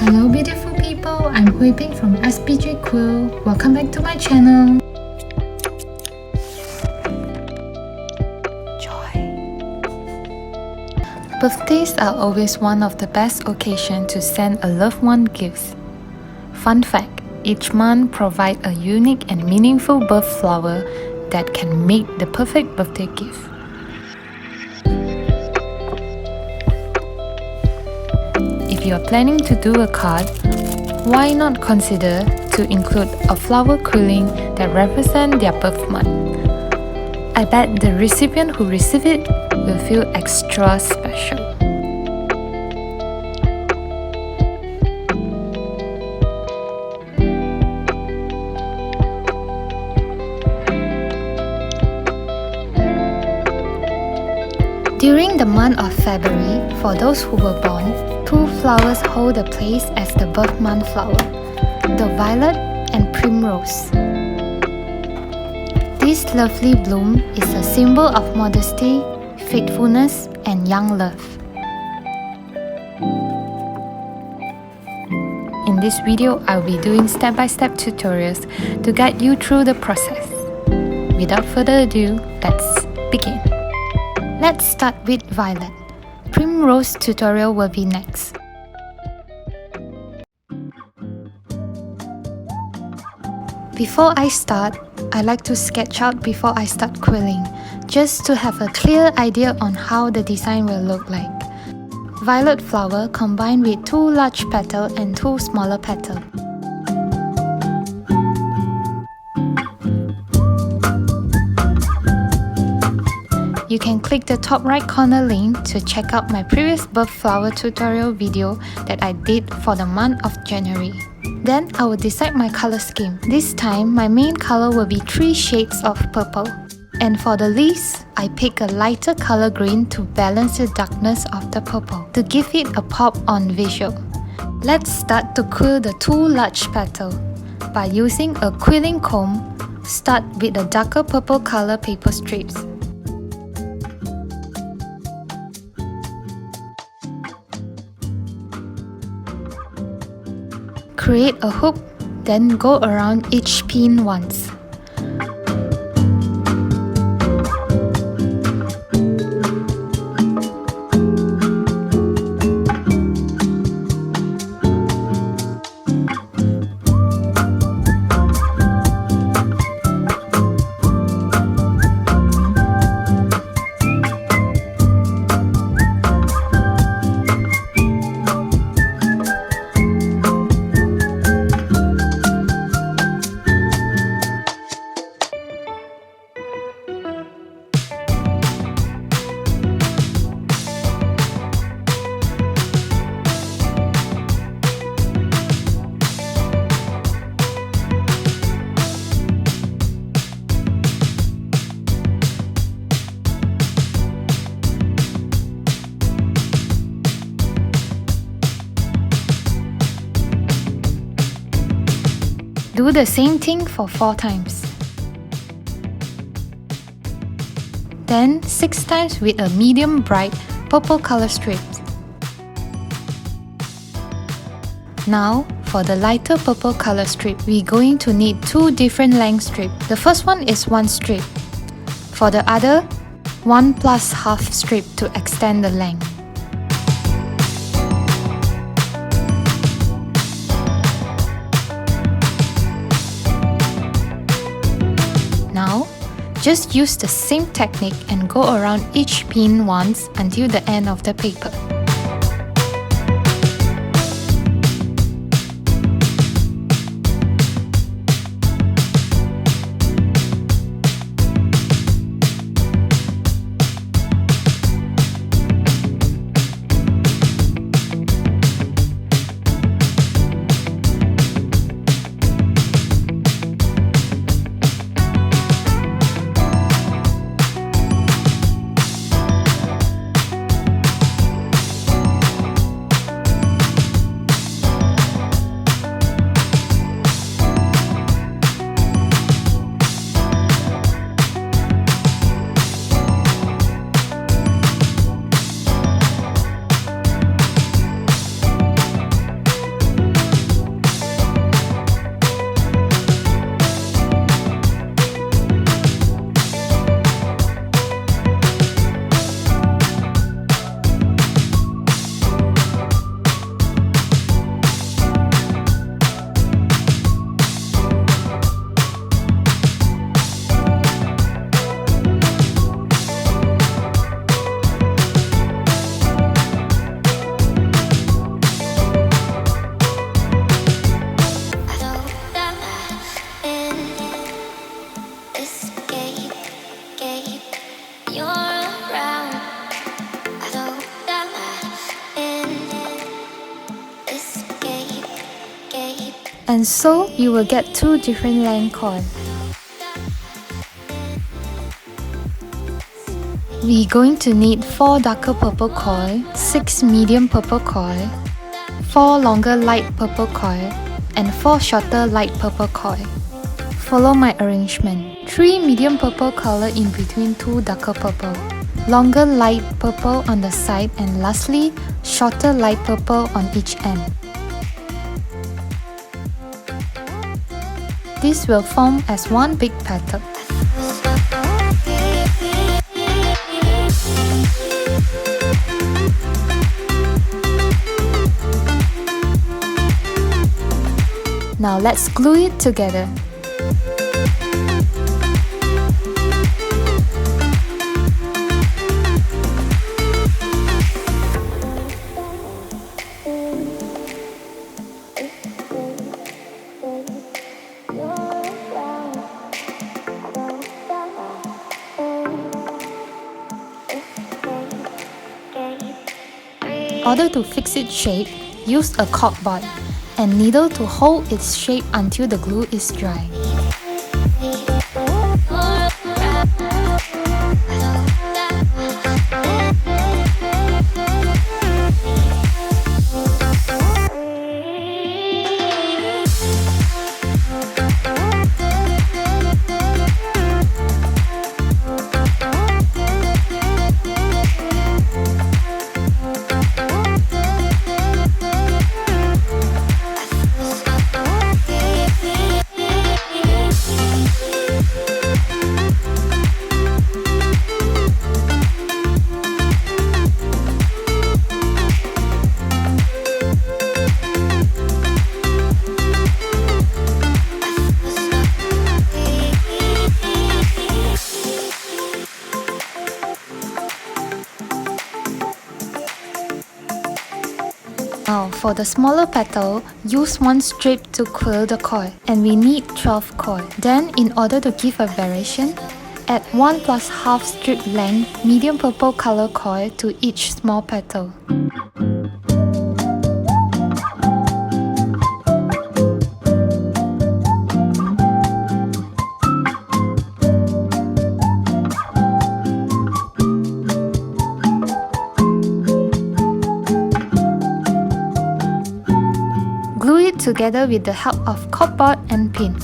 Hello beautiful people, I'm Hui from SPG Quill. Welcome back to my channel. Joy. Birthdays are always one of the best occasions to send a loved one gifts. Fun fact, each month provides a unique and meaningful birth flower that can make the perfect birthday gift. If you are planning to do a card, why not consider to include a flower quilling that represents their birth month? I bet the recipient who receives it will feel extra special. During the month of February, for those who were born, two flowers hold a place as the birth month flower, the violet and primrose. This lovely bloom is a symbol of modesty, faithfulness, and young love. In this video, I'll be doing step-by-step tutorials to guide you through the process. Without further ado, let's begin. Let's start with violet. Primrose tutorial will be next. Before I start, I like to sketch out before I start quilling, just to have a clear idea on how the design will look like. Violet flower combined with two large petals and two smaller petals. You can click the top right corner link to check out my previous birth flower tutorial video that I did for the month of January. Then I will decide my color scheme. This time, my main color will be 3 shades of purple. And for the leaves, I pick a lighter color green to balance the darkness of the purple, to give it a pop on visual. Let's start to quill the 2 large petals. By using a quilling comb, start with the darker purple color paper strips. Create a hook, then go around each pin once. Do the same thing for 4 times. Then 6 times with a medium bright purple color strip. Now, for the lighter purple color strip, we're going to need 2 different length strips. The first one is 1 strip. For the other, 1 plus half strip to extend the length. Now, just use the same technique and go around each pin once until the end of the paper. And so you will get 2 different length coil. We're going to need 4 darker purple coil, 6 medium purple coil, 4 longer light purple coil, and 4 shorter light purple coil. Follow my arrangement. 3 medium purple color in between 2 darker purple, longer light purple on the side, and lastly, shorter light purple on each end. This will form as one big petal. Now let's glue it together. In order to fix its shape, use a corkboard and needle to hold its shape until the glue is dry. Now for the smaller petal, use 1 strip to quill the coil, and we need 12 coil. Then in order to give a variation, add 1 plus half strip length medium purple color coil to each small petal. Glue it together with the help of corkboard and pin.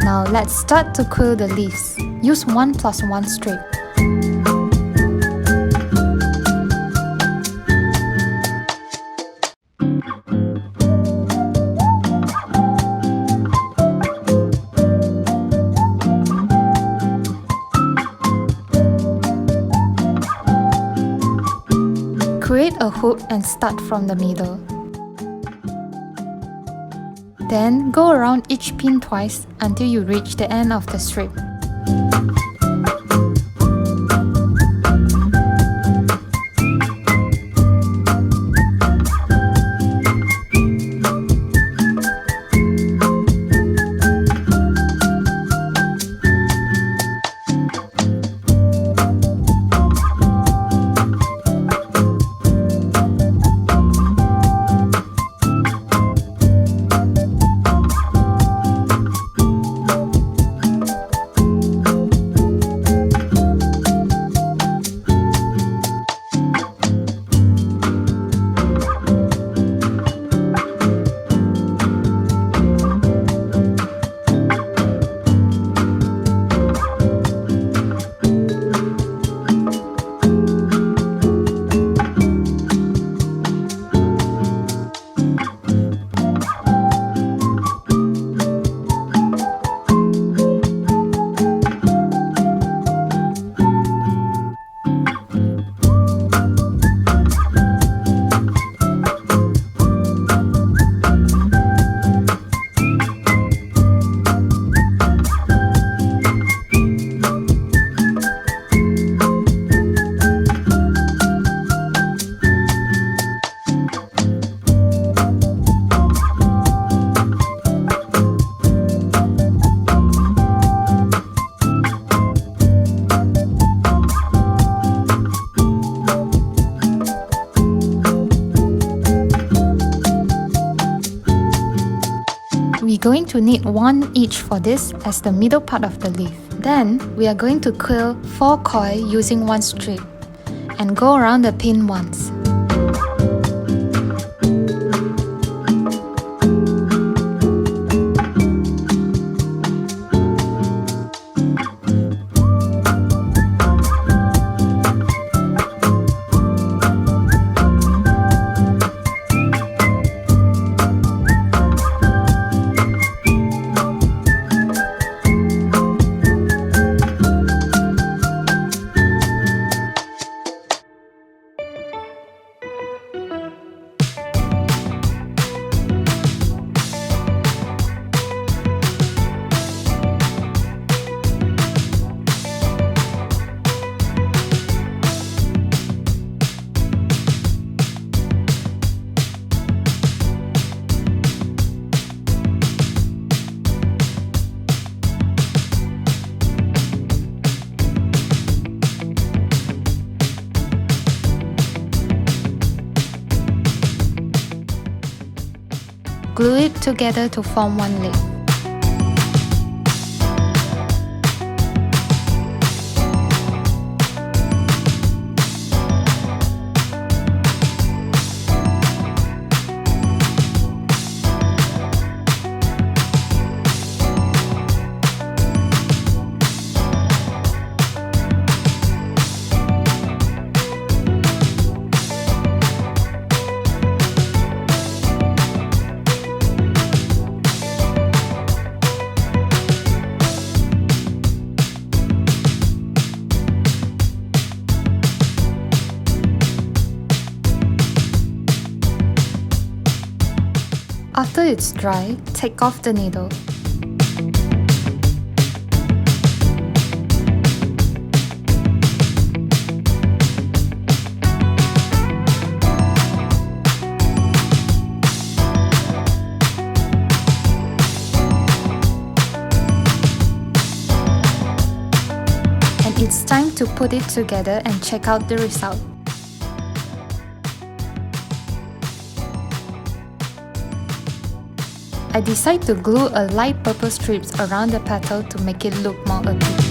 Now let's start to quill the leaves. Use 1 plus 1 strip. Create a hook and start from the middle. Then go around each pin twice until you reach the end of the strip. going to need one each for this as the middle part of the leaf. Then, we are going to quill 4 coil using one strip and go around the pin once. Glue it together to form one leg. After it's dry, take off the needle. And it's time to put it together and check out the result. I decide to glue a light purple strips around the petal to make it look more appealing.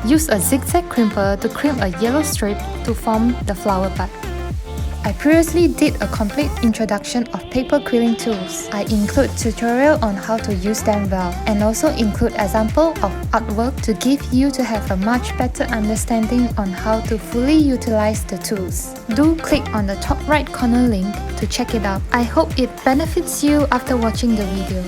Use a zigzag crimper to crimp a yellow strip to form the flower bud. I previously did a complete introduction of paper quilling tools. I include tutorial on how to use them well and also include example of artwork to give you to have a much better understanding on how to fully utilize the tools. Do click on the top right corner link to check it out. I hope it benefits you after watching the video.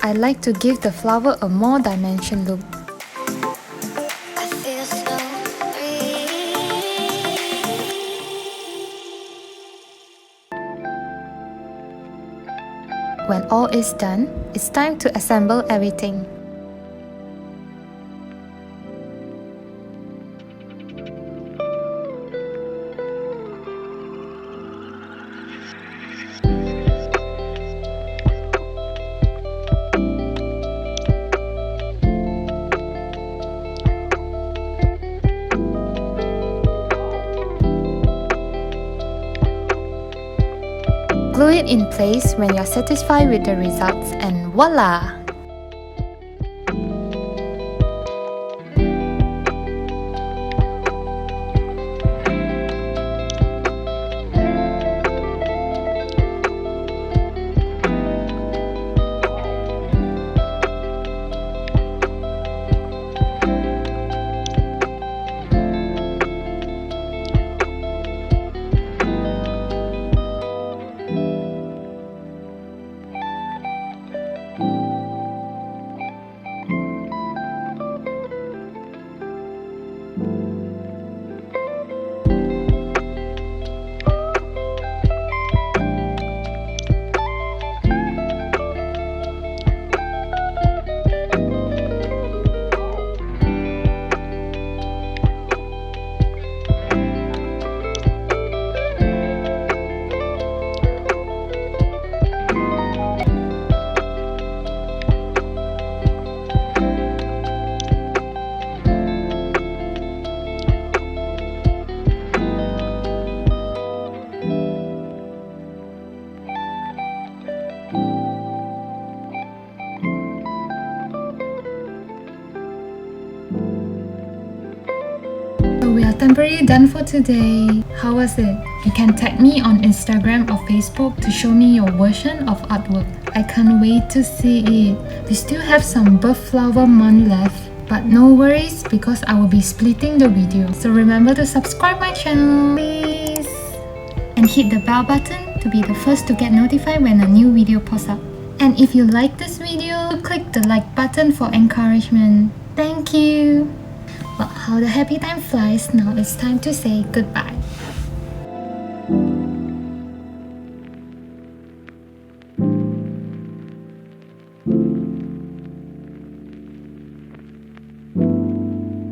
I like to give the flower a more dimension look. When all is done, it's time to assemble everything. Glue it in place when you're satisfied with the results, and voila! We are temporarily done for today. How was it? You can tag me on Instagram or Facebook to show me your version of artwork. I can't wait to see it. We still have some bird flower month left, but no worries because I will be splitting the video. So remember to subscribe my channel, please. And hit the bell button to be the first to get notified when a new video pops up. And if you like this video, click the like button for encouragement. Thank you. Well, how the happy time flies, now it's time to say goodbye.